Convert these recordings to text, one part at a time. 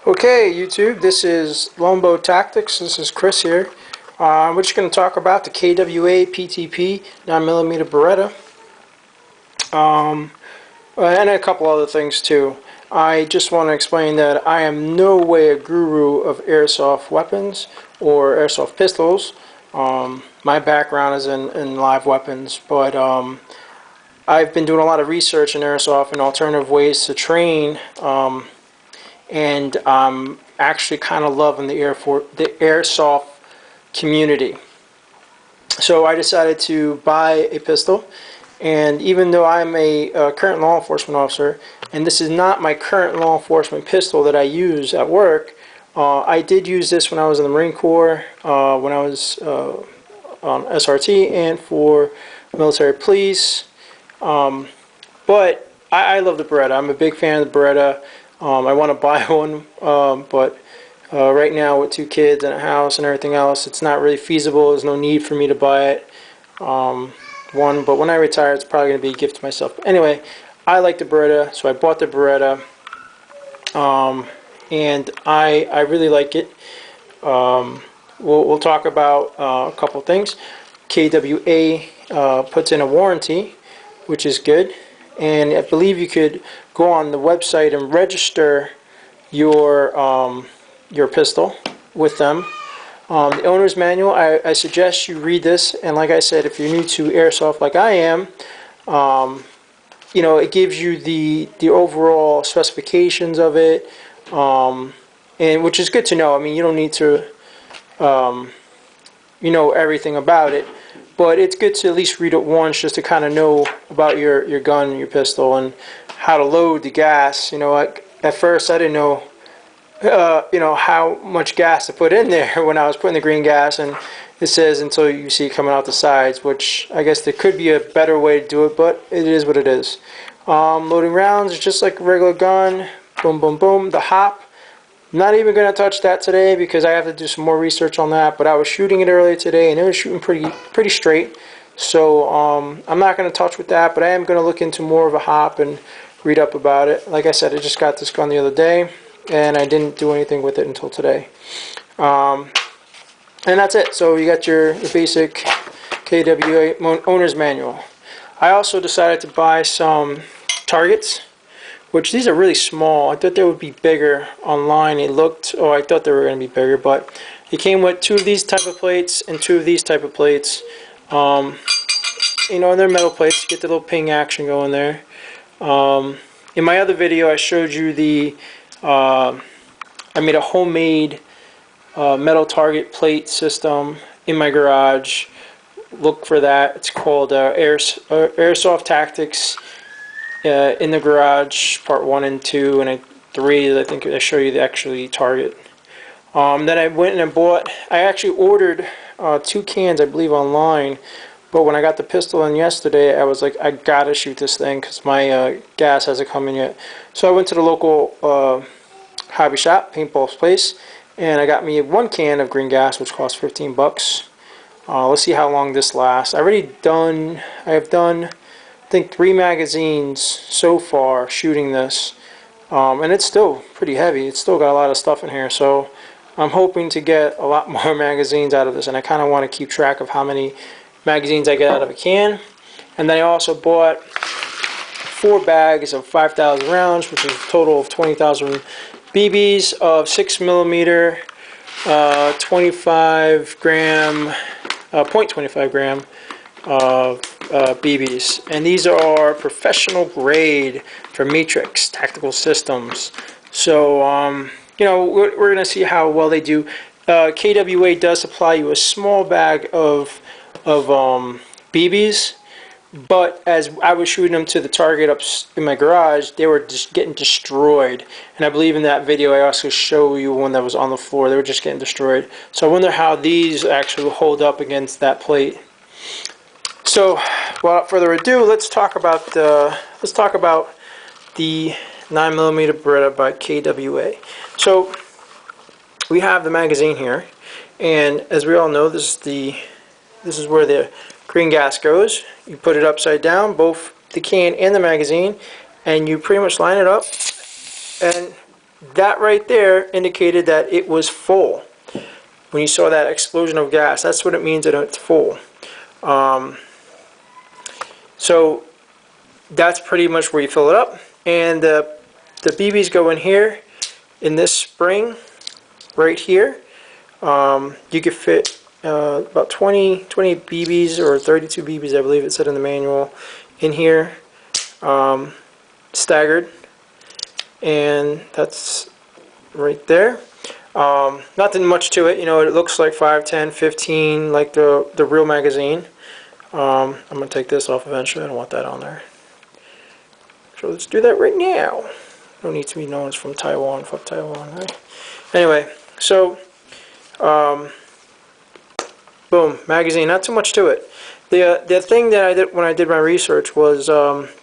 Okay, YouTube, this is Longbow Tactics. This is Chris here. We're just going to talk about the KWA PTP 9mm Beretta, and a couple other things too. I just want to explain that I am no way a guru of airsoft weapons or airsoft pistols. My background is in live weapons, but I've been doing a lot of research in airsoft and alternative ways to train. And I'm actually kind of loving the airsoft community. So I decided to buy a pistol, and even though I'm a current law enforcement officer, and this is not my current law enforcement pistol that I use at work, I did use this when I was in the Marine Corps, when I was on SRT, and for military police. But I love the Beretta. I'm a big fan of the Beretta. I want to buy one, but right now with 2 kids and a house and everything else, it's not really feasible. There's no need for me to buy it. But when I retire, it's probably going to be a gift to myself. But anyway, I like the Beretta, so I bought the Beretta, and I really like it. We'll talk about a couple things. KWA puts in a warranty, which is good. And I believe you could go on the website and register your pistol with them. The owner's manual, I suggest you read this. And like I said, if you're new to airsoft like I am, you know, it gives you the overall specifications of it, and which is good to know. I mean, you don't need to you know everything about it. But it's good to at least read it once, just to kind of know about your gun and your pistol and how to load the gas. You know, like at first I didn't know, you know, how much gas to put in there when I was putting the green gas, and it says until you see it coming out the sides, which I guess there could be a better way to do it, but it is what it is. Loading rounds is just like a regular gun. Boom, boom, boom. The hop. Not even going to touch that today because I have to do some more research on that, but I was shooting it earlier today and it was shooting pretty straight. So I'm not going to touch with that, but I am going to look into more of a hop and read up about it. Like I said, I just got this gun the other day and I didn't do anything with it until today. And that's it. So you got your basic KWA owner's manual. I also decided to buy some targets, which these are really small. I thought they would be bigger online. It looked, oh, I thought they were going to be bigger, but it came with 2 of these type of plates and 2 of these type of plates. You know, and they're metal plates. You get the little ping action going there. In my other video, I showed you the, I made a homemade metal target plate system in my garage. Look for that. It's called Airsoft Tactics. In the garage, part 1 and 2, and 3. I think I show you the actually target. Then I went and I actually ordered 2 cans, I believe, online. But when I got the pistol in yesterday, I was like, I gotta shoot this thing because my gas hasn't come in yet. So I went to the local hobby shop, paintball place, and I got me 1 can of green gas, which cost 15 bucks. Let's see how long this lasts. I have done I think 3 magazines so far shooting this, and it's still pretty heavy. It's still got a lot of stuff in here, so I'm hoping to get a lot more magazines out of this, and I kind of want to keep track of how many magazines I get out of a can. And then I also bought 4 bags of 5,000 rounds, which is a total of 20,000 BBs of 6mm 25 gram, 0.25 gram BBs, and these are professional grade for Matrix Tactical Systems. So you know, we're gonna see how well they do. KWA does supply you a small bag of BBs, but as I was shooting them to the target up in my garage, they were just getting destroyed. And I believe in that video I also show you one that was on the floor. They were just getting destroyed. So I wonder how these actually hold up against that plate. So, without further ado, let's talk about the 9mm Beretta by KWA. So, we have the magazine here, and as we all know, this is where the green gas goes. You put it upside down, both the can and the magazine, and you pretty much line it up, and that right there indicated that it was full. When you saw that explosion of gas, that's what it means that it's full. So that's pretty much where you fill it up. And the BBs go in here, in this spring, right here. You could fit about 20 BBs or 32 BBs, I believe it said in the manual, in here, staggered. And that's right there. Nothing much to it, you know. It looks like 5, 10, 15, like the real magazine. I'm gonna take this off eventually. I don't want that on there. So let's do that right now. No need to be known as from Taiwan. Fuck Taiwan, right? Anyway, so boom, magazine. Not too much to it. The thing that I did when I did my research was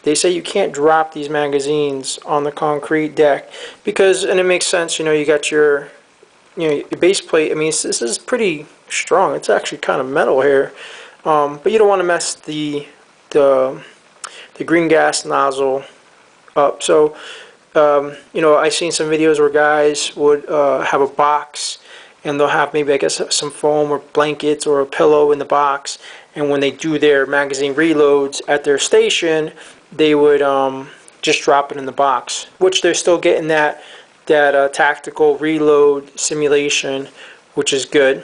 they say you can't drop these magazines on the concrete deck because, and it makes sense. You know, you got your your base plate. I mean, this is pretty strong. It's actually kind of metal here, but you don't want to mess the green gas nozzle up. So you know, I've seen some videos where guys would have a box, and they'll have maybe, I guess, some foam or blankets or a pillow in the box, and when they do their magazine reloads at their station, they would just drop it in the box, which they're still getting that tactical reload simulation, which is good.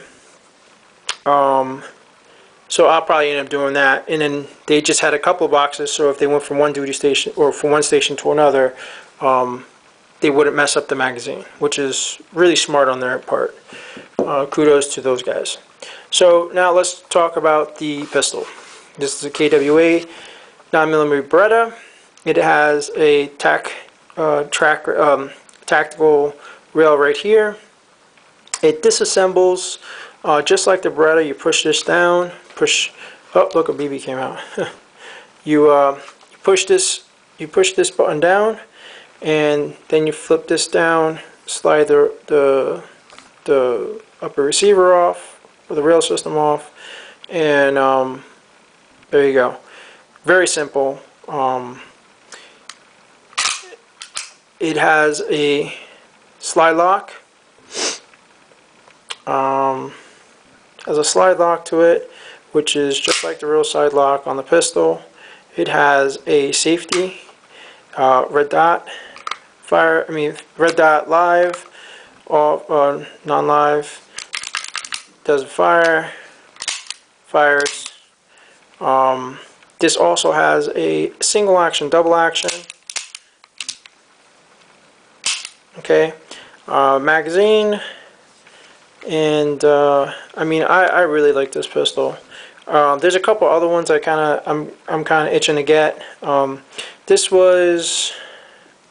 So I'll probably end up doing that. And then they just had a couple of boxes, so if they went from one duty station or from one station to another, they wouldn't mess up the magazine, which is really smart on their part. Kudos to those guys. So now let's talk about the pistol. This is a KWA 9mm Beretta. It has a tactical rail right here. It disassembles just like the Beretta. You push this down, push. Oh, look, a BB came out. You push this button down, and then you flip this down, slide the upper receiver off, or the rail system off, and there you go. Very simple. It has a slide lock. Has a slide lock to it, which is just like the real side lock on the pistol. It has a safety red dot red dot live, off, non-live. Does fires. This also has a single action, double action. Okay, magazine, and I mean, I really like this pistol. There's a couple other ones I'm kind of itching to get. This was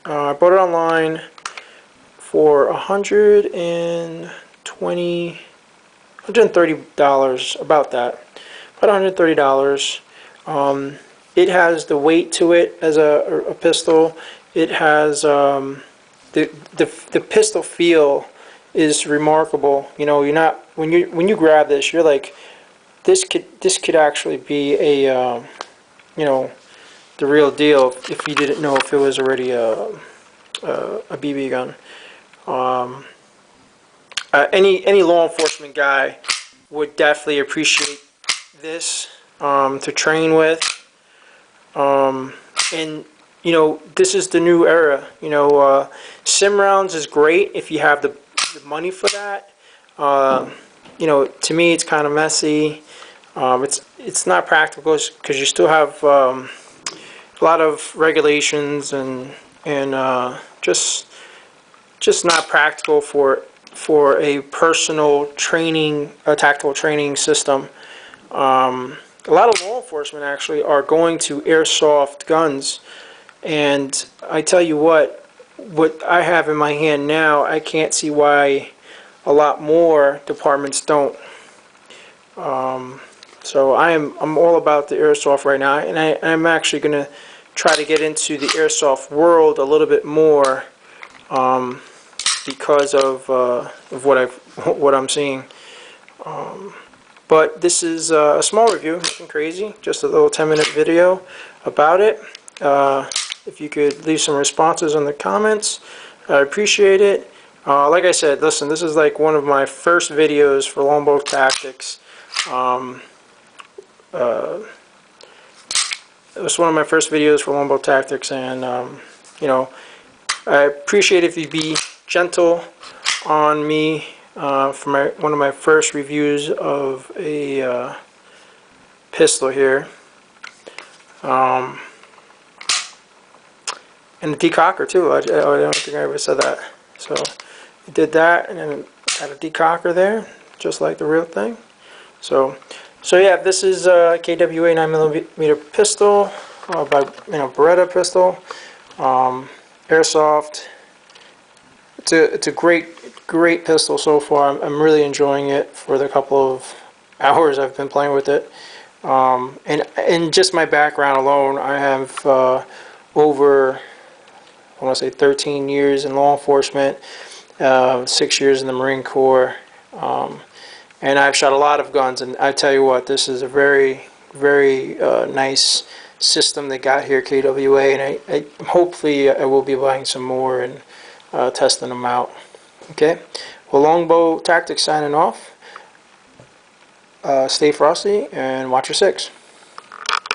I bought it online for $130, about that, about $130. It has the weight to it as a pistol. It has the pistol feel is remarkable. You know, you're not, when you grab this, you're like, this could actually be a you know, the real deal if you didn't know if it was already a BB gun. Any law enforcement guy would definitely appreciate this to train with. And you know, this is the new era. You know, sim rounds is great if you have the money for that. You know, to me, it's kind of messy. It's not practical because you still have a lot of regulations and just not practical for a personal training, a tactical training system. A lot of law enforcement actually are going to airsoft guns, and I tell you what I have in my hand now, I can't see why a lot more departments don't. So I'm all about the airsoft right now, and I'm actually going to try to get into the airsoft world a little bit more because of what I'm seeing. But this is a small review, nothing crazy, just a little 10-minute video about it. If you could leave some responses in the comments, I appreciate it. Like I said, listen, this is like one of my first videos for longbow tactics. Um, it was one of my first videos for longbow tactics, and you know, I appreciate if you be gentle on me for one of my first reviews of a pistol here. And the decocker too. I don't think I ever said that. So I did that, and then got a decocker there, just like the real thing. So yeah, this is a KWA 9mm pistol by Beretta pistol, airsoft. It's a great pistol so far. I'm really enjoying it for the couple of hours I've been playing with it. And just my background alone, I have over, I want to say 13 years in law enforcement, 6 years in the Marine Corps, and I've shot a lot of guns. And I tell you what, this is a very nice system they got here, KWA, and hopefully I will be buying some more and testing them out. Okay, well, Longbow Tactics signing off. Stay frosty and watch your six.